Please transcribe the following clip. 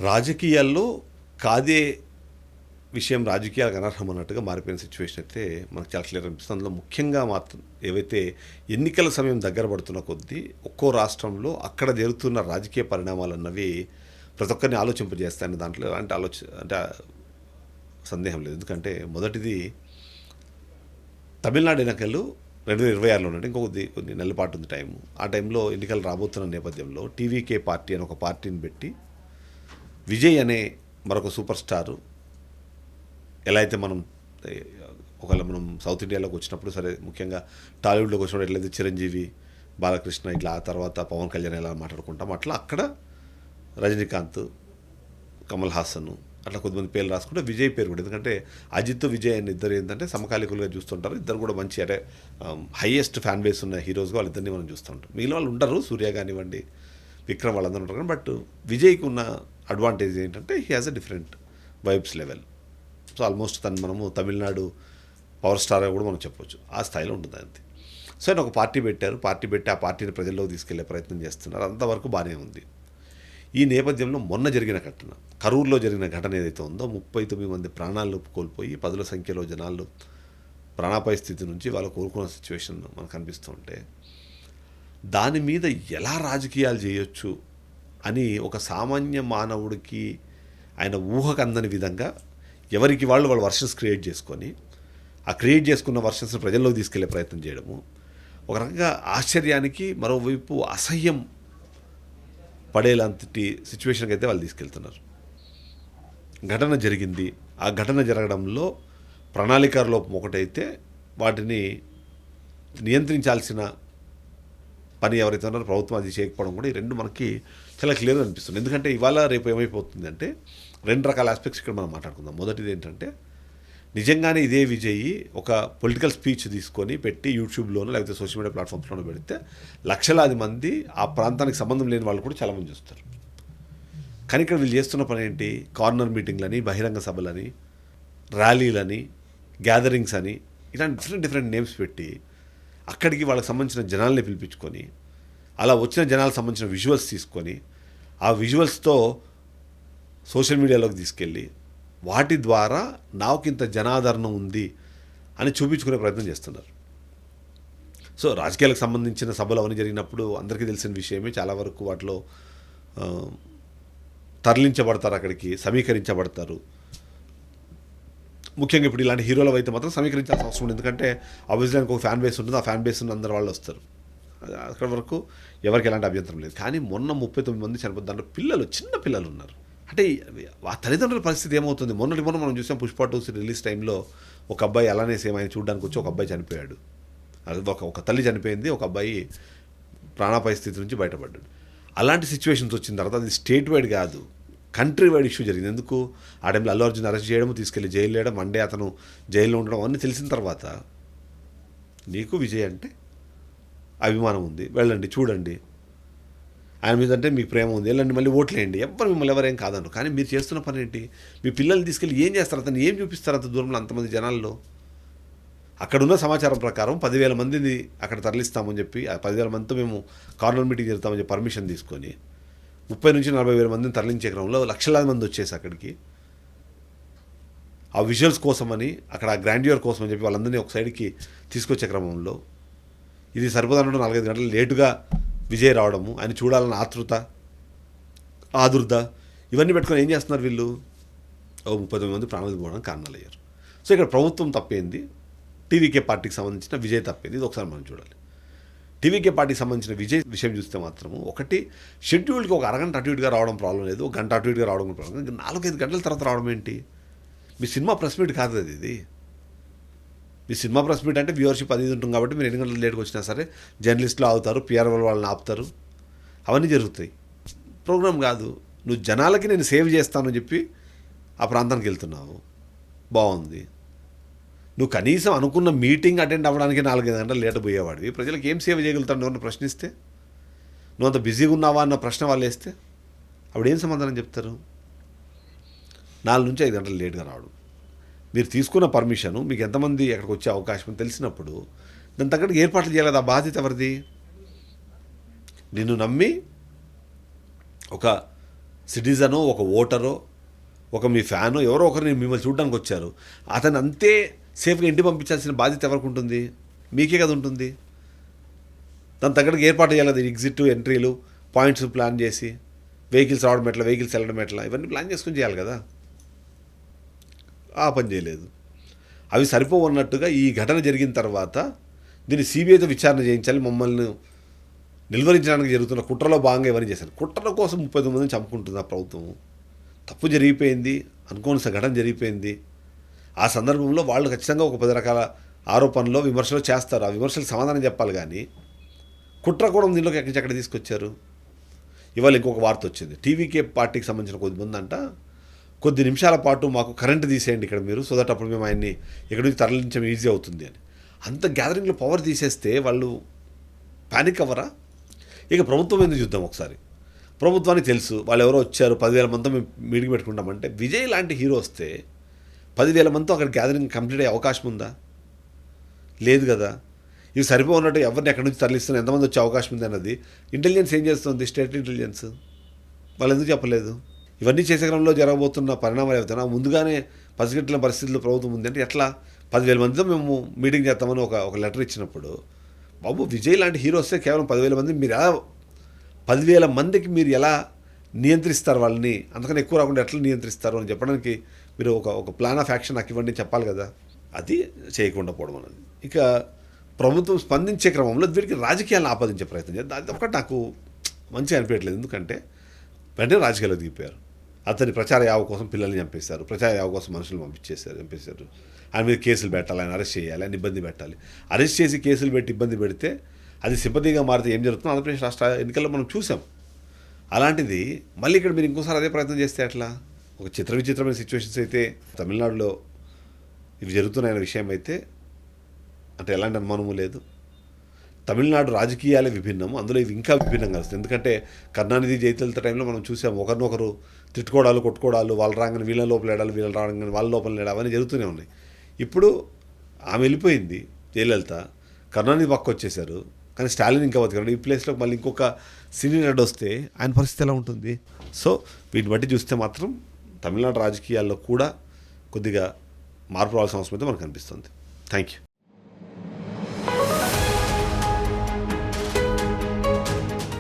రాజకీయాల్లో కాదే విషయం రాజకీయాలకు అనర్హం అన్నట్టుగా మారిపోయిన సిచ్యువేషన్ అయితే మనకు చాలా క్లియర్ అనిపిస్తుంది. అందులో ముఖ్యంగా మాత్రం ఏవైతే ఎన్నికల సమయం దగ్గర పడుతున్న కొద్దీ ఒక్కో రాష్ట్రంలో అక్కడ జరుగుతున్న రాజకీయ పరిణామాలు అన్నవి ప్రతి ఒక్కరిని ఆలోచింపజేస్తాయని దాంట్లో ఎలాంటి అంటే సందేహం లేదు. ఎందుకంటే మొదటిది తమిళనాడు ఎన్నికలు 2026లో ఉంటే కొన్ని నెలల పాటు ఉంది టైము. ఆ టైంలో ఎన్నికలు రాబోతున్న నేపథ్యంలో టీవీకే పార్టీ అని ఒక పార్టీని పెట్టి విజయ్ అనే మరొక సూపర్ స్టారు ఎలా అయితే ఒకవేళ మనం సౌత్ ఇండియాలోకి వచ్చినప్పుడు సరే, ముఖ్యంగా టాలీవుడ్లోకి వచ్చినప్పుడు ఎట్లయితే చిరంజీవి, బాలకృష్ణ ఇట్లా ఆ తర్వాత పవన్ కళ్యాణ్ ఎలా మాట్లాడుకుంటాం, అట్లా అక్కడ రజనీకాంత్, కమల్ హాసన్ అట్లా కొద్దిమంది పేర్లు రాసుకుంటే విజయ్ పేరు కూడా, ఎందుకంటే అజిత్ విజయ్ అని ఇద్దరు ఏంటంటే సమకాలికులుగా చూస్తుంటారు. ఇద్దరు కూడా మంచి అంటే హైయెస్ట్ ఫ్యాన్ బేస్ ఉన్న హీరోస్గా వాళ్ళిద్దరిని మనం చూస్తుంటాం. మిగిలిన వాళ్ళు ఉండరు, సూర్య కానివ్వండి, విక్రమ్ వాళ్ళందరూ ఉంటారు. కానీ బట్ విజయ్కి ఉన్న అడ్వాంటేజ్ ఏంటంటే he has a different vibes level. So almost మనము తమిళనాడు పవర్ స్టార్గా కూడా మనం చెప్పొచ్చు, ఆ స్థాయిలో ఉంటుంది అంతే. సో ఆయన ఒక పార్టీ పెట్టారు, పార్టీ పెట్టి ఆ పార్టీని ప్రజల్లోకి తీసుకెళ్లే ప్రయత్నం చేస్తున్నారు. అంతవరకు బాగానే ఉంది. ఈ నేపథ్యంలో మొన్న జరిగిన ఘటన, కరూరులో జరిగిన ఘటన ఏదైతే ఉందో 39 మంది ప్రాణాలు కోల్పోయి 10ల సంఖ్యలో జనాలు ప్రాణాపాయ స్థితి నుంచి వాళ్ళు కోరుకున్న సిచ్యువేషన్ మనకు అనిపిస్తూ ఉంటే, దాని మీద ఎలా రాజకీయాలు చేయొచ్చు అని ఒక సామాన్య మానవుడికి ఆయన ఊహకు అందని విధంగా ఎవరికి వాళ్ళు వర్షన్స్ క్రియేట్ చేసుకొని ఆ క్రియేట్ చేసుకున్న వర్షన్స్ని ప్రజల్లోకి తీసుకెళ్లే ప్రయత్నం చేయడము ఒక రకంగా ఆశ్చర్యానికి, మరోవైపు అసహ్యం పడేలాంటి సిచ్యువేషన్కి అయితే వాళ్ళు తీసుకెళ్తున్నారు. ఘటన జరిగింది, ఆ ఘటన జరగడంలో ప్రణాళిక లోపం ఒకటైతే వాటిని నియంత్రించాల్సిన పని ఎవరైతే ఉన్నారో ప్రభుత్వం అది చేయకపోవడం కూడా, ఈ రెండు మనకి చాలా క్లియర్గా అనిపిస్తుంది. ఎందుకంటే ఇవాళ రేపు ఏమైపోతుంది అంటే 2 రకాల ఆస్పెక్ట్స్ ఇక్కడ మనం మాట్లాడుకుందాం. మొదటిది ఏంటంటే నిజంగానే ఇదే విజయ్ ఒక పొలిటికల్ స్పీచ్ తీసుకొని పెట్టి యూట్యూబ్లోనో లేకపోతే సోషల్ మీడియా ప్లాట్ఫామ్స్లోనో పెడితే లక్షలాది మంది ఆ ప్రాంతానికి సంబంధం లేని వాళ్ళు కూడా చాలామంది చూస్తారు. కానీ ఇక్కడ వీళ్ళు చేస్తున్న పని ఏంటి? కార్నర్ మీటింగ్లని, బహిరంగ సభలని, ర్యాలీలని, గ్యాదరింగ్స్ అని ఇలాంటి డిఫరెంట్ నేమ్స్ పెట్టి అక్కడికి వాళ్ళకి సంబంధించిన జనాల్ని పిలిపించుకొని అలా వచ్చిన జనాలకు సంబంధించిన విజువల్స్ తీసుకొని ఆ విజువల్స్తో సోషల్ మీడియాలోకి తీసుకెళ్ళి వాటి ద్వారా నాకింత జనాదరణ ఉంది అని చూపించుకునే ప్రయత్నం చేస్తున్నారు. సో రాజకీయాలకు సంబంధించిన సభలు అవన్నీ జరిగినప్పుడు అందరికీ తెలిసిన విషయమే, చాలా వరకు వాటిలో తరలించబడతారు, అక్కడికి సమీకరించబడతారు. ముఖ్యంగా ఇప్పుడు ఇలాంటి హీరోలు అయితే మాత్రం సమీకరించాల్సిన అవసరం ఉంది. ఎందుకంటే ఆబ్వియస్లీ ఒక ఫ్యాన్ బేస్ ఉంటుంది, ఆ ఫ్యాన్ బేస్ అందరు వాళ్ళు వస్తారు. అక్కడ వరకు ఎవరికి ఎలాంటి అభ్యంతరం లేదు. కానీ మొన్న 39 మంది చనిపోతే దాంట్లో పిల్లలు, చిన్న పిల్లలు ఉన్నారు. అంటే ఆ తల్లిదండ్రుల పరిస్థితి ఏమవుతుంది? మొన్న మనం చూసాం పుష్ప 2 రిలీజ్ టైంలో ఒక అబ్బాయి అలానే సేమ్ ఆయన చూడడానికి వచ్చి ఒక అబ్బాయి చనిపోయాడు. అది ఒక తల్లి చనిపోయింది, ఒక అబ్బాయి ప్రాణాపాయ స్థితి నుంచి బయటపడ్డాడు. అలాంటి సిచ్యువేషన్స్ వచ్చిన తర్వాత అది స్టేట్ వైడ్ కాదు, కంట్రీ వైడ్ ఇష్యూ జరిగింది. ఎందుకు? ఆ టైంలో అల్లు అర్జున్ అరెస్ట్ చేయడం, తీసుకెళ్ళి జైలు వేయడం, మండే అతను జైల్లో ఉండడం అన్నీ తెలిసిన తర్వాత నీకు విజయ్ అంటే అభిమానం ఉంది, వెళ్ళండి చూడండి, ఆయన మీద అంటే మీకు ప్రేమ ఉంది, వెళ్ళండి మళ్ళీ ఓట్లేయండి, ఎవరు మిమ్మల్ని ఎవరేం కాదన్నారు. కానీ మీరు చేస్తున్న పని ఏంటి? మీ పిల్లల్ని తీసుకెళ్ళి ఏం చేస్తారు? అతను ఏం చూపిస్తారు అంత దూరంలో అంతమంది జనాల్లో? అక్కడున్న సమాచారం ప్రకారం 10,000 మందిని అక్కడ తరలిస్తామని చెప్పి, ఆ 10,000 మందితో మేము కార్నర్ మీటింగ్ జరుగుతామని చెప్పి పర్మిషన్ తీసుకొని 30 నుంచి 40,000 మందిని తరలించే క్రమంలో లక్షలాది మంది వచ్చేసి అక్కడికి ఆ విజువల్స్ కోసమని, అక్కడ ఆ గ్రాండ్యూర్ కోసం అని చెప్పి వాళ్ళందరినీ ఒక సైడ్కి తీసుకొచ్చే క్రమంలో ఇది సరిపోదన్నట్టు 4-5 గంటలు లేటుగా విజయ్ రావడము, ఆయన చూడాలన్న ఆదుర్ద ఇవన్నీ పెట్టుకొని ఏం చేస్తున్నారు వీళ్ళు? 39 మంది ప్రాణాలు పోవడానికి కారణాలు అయ్యారు. సో ఇక్కడ ప్రభుత్వం తప్పేంది, టీవీకే పార్టీకి సంబంధించిన విజయ్ తప్పేంది, ఇది ఒకసారి మనం చూడాలి. టీవీకే పార్టీకి సంబంధించిన విజయ్ విషయం చూస్తే మాత్రము ఒకటి, షెడ్యూల్కి ఒక అరగంట అటు ఇటుగా రావడం ప్రాబ్లం లేదు, ఒక గంట అటు ఇటుగా రావడం ప్రాబ్లం, 4-5 గంటల తర్వాత రావడం ఏంటి? మీ సినిమా ప్రెస్ మీట్ కాదు అది. ఇది మీ సినిమా ప్రెస్ మీట్ అంటే వ్యూవర్షిప్ అది ఉంటుంది కాబట్టి మీరు 8 గంటలు లేట్గా వచ్చినా సరే జర్నలిస్టులు ఆగుతారు, పిఆర్ వాళ్ళని ఆపుతారు, అవన్నీ జరుగుతాయి. ప్రోగ్రామ్ కాదు, నువ్వు జనాలకి నేను సేవ్ చేస్తానని చెప్పి ఆ ప్రాంతానికి వెళ్తున్నావు, బాగుంది. నువ్వు కనీసం అనుకున్న మీటింగ్ అటెండ్ అవ్వడానికి 4-5 గంటలు లేట్ పోయేవాడివి, ప్రజలకు ఏం సేవ చేయగలుగుతాను నువ్వు ప్రశ్నిస్తే? నువ్వు అంత బిజీగా ఉన్నావా అన్న ప్రశ్న వాళ్ళు వేస్తే అప్పుడు ఏం సమాధానం చెప్తారు? 4 నుంచి 5 గంటలు లేట్గా రావడం. మీరు తీసుకున్న పర్మిషను, మీకు ఎంతమంది అక్కడికి వచ్చే అవకాశం తెలిసినప్పుడు దాని తగ్గట్టు ఏర్పాట్లు చేయలేదు. ఆ బాధ్యత ఎవరిది? నిన్ను నమ్మి ఒక సిటిజనో, ఒక ఓటరో, ఒక మీ ఫ్యానో ఎవరో ఒకరిని మిమ్మల్ని చూడడానికి వచ్చారు, అతను అంతే సేఫ్గా ఇంటికి పంపించాల్సిన బాధ్యత ఎవరికి ఉంటుంది? మీకే కదా ఉంటుంది. దాని తగ్గట్టుగా ఏర్పాటు చేయాలి కదా, ఎగ్జిట్ ఎంట్రీలు, పాయింట్స్ ప్లాన్ చేసి, వెహికల్స్ రావడం ఎట్లా, వెహికల్స్ వెళ్ళడం ఎట్లా, ఇవన్నీ ప్లాన్ చేసుకుని చేయాలి కదా. ఆ పని చేయలేదు. అవి సరిపోవన్నట్టుగా ఈ ఘటన జరిగిన తర్వాత దీన్ని సిబిఐతో విచారణ చేయించాలి, మమ్మల్ని నిలువరించడానికి జరుగుతున్న కుట్రలో భాగంగా ఇవన్నీ చేశారు. కుట్ర కోసం 39 మందిని చంపుకుంటుంది ఆ ప్రభుత్వం. తప్పు జరిగిపోయింది, అనుకోని ఘటన జరిగిపోయింది. ఆ సందర్భంలో వాళ్ళు ఖచ్చితంగా ఒక 10 రకాల ఆరోపణలు, విమర్శలు చేస్తారు. ఆ విమర్శలకు సమాధానం చెప్పాలి. కానీ కుట్ర కూడా దీనిలోకి ఎక్కడి నుంచి ఎక్కడ తీసుకొచ్చారు? ఇవాళ ఇంకొక వార్త వచ్చింది. టీవీకే పార్టీకి సంబంధించిన కొద్దిమంది అంట, కొద్ది నిమిషాల పాటు మాకు కరెంటు తీసేయండి ఇక్కడ మీరు, సో దట్ అప్పుడు మేము ఆయన్ని ఇక్కడి నుంచి తరలించడం ఈజీ అవుతుంది అని. అంత గ్యాదరింగ్లో పవర్ తీసేస్తే వాళ్ళు పానిక్ అవ్వరా? ఇక ప్రభుత్వం ఎందుకు చూద్దాం ఒకసారి. ప్రభుత్వానికి తెలుసు వాళ్ళు ఎవరో వచ్చారు, 10,000 మందితో మేము మీటింగ్ పెట్టుకుంటామంటే, విజయ్ లాంటి హీరో వస్తే 10,000 మందితో అక్కడ గ్యాదరింగ్ కంప్లీట్ అయ్యే అవకాశం ఉందా? లేదు కదా. ఇవి సరిపోన్నట్టు ఎవరిని ఎక్కడి నుంచి తరలిస్తున్నారు, ఎంతమంది వచ్చే అవకాశం ఉంది అన్నది ఇంటెలిజెన్స్ ఏం చేస్తుంది? State intelligence. వాళ్ళు ఎందుకు చెప్పలేదు? ఇవన్నీ చేసే క్రమంలో జరగబోతున్న పరిణామాలు ఏవైనా ముందుగానే పసిగట్టిన పరిస్థితుల్లో ప్రభుత్వం ఉంది అంటే ఎట్లా? 10,000 మందితో మేము మీటింగ్ చేస్తామని ఒక లెటర్ ఇచ్చినప్పుడు, బాబు విజయ్ లాంటి హీరో వస్తే కేవలం 10,000 మంది మీరు ఎలా 10,000 మందికి మీరు ఎలా నియంత్రిస్తారు వాళ్ళని? అంతకన్నా ఎక్కువ రాకుండా ఎట్లా నియంత్రిస్తారు అని చెప్పడానికి మీరు ఒక ప్లాన్ ఆఫ్ యాక్షన్ నాకు ఇవ్వండి చెప్పాలి కదా. అది చేయకుండా పోవడం అన్నది. ఇక ప్రభుత్వం స్పందించే క్రమంలో వీరికి రాజకీయాలను ఆపాదించే ప్రయత్నం చేద్దాం, అది ఒకటి నాకు మంచిగా అనిపించట్లేదు. ఎందుకంటే వెంటనే రాజకీయాల్లో దిగిపోయారు. అతని ప్రచార యావ కోసం పిల్లల్ని చంపేశారు, ప్రచార యావ కోసం మనుషులు చంపేశారు. ఆయన మీద కేసులు పెట్టాలి, ఆయన అరెస్ట్ చేయాలి, ఆయన ఇబ్బంది పెట్టాలి. అరెస్ట్ చేసి కేసులు పెట్టి ఇబ్బంది పెడితే అది సింపతిగా మారితే ఏం జరుగుతుందో ఆంధ్రప్రదేశ్ రాష్ట్ర ఎన్నికల్లో మనం చూసాం. అలాంటిది మళ్ళీ ఇక్కడ మీరు ఇంకోసారి అదే ప్రయత్నం చేస్తే ఎట్లా? ఒక విచిత్రమైన సిచ్యువేషన్స్ అయితే తమిళనాడులో ఇవి జరుగుతున్నాయన్న విషయం అయితే అంటే ఎలాంటి అనుమానము లేదు. తమిళనాడు రాజకీయాలే విభిన్నము, అందులో ఇవి ఇంకా విభిన్నంగా వస్తుంది. ఎందుకంటే కరుణానిధి, జయలలిత టైంలో మనం చూసాం ఒకరినొకరు తిట్టుకోవడాలు, కొట్టుకోవడాలు, వాళ్ళు రాగానే వీళ్ళ లోపల ఏడాలి, వీళ్ళు రాగానే వాళ్ళ లోపల ఏడాలి, అవన్నీ జరుగుతూనే ఉన్నాయి. ఇప్పుడు ఆమె వెళ్ళిపోయింది జయలలిత, కరుణానిధి పక్క వచ్చేసారు, కానీ స్టాలిన్ ఇంకా బతికారు. ఈ ప్లేస్లో మళ్ళీ ఇంకొక సీనియర్ నటుడు వస్తే ఆయన పరిస్థితి ఎలా ఉంటుంది? సో వీటిని బట్టి చూస్తే మాత్రం తమిళనాడు రాజకీయాల్లో కూడా కొద్దిగా మార్పు రావాల్సిన అవసరం అయితే మనకు అనిపిస్తుంది. Thank you.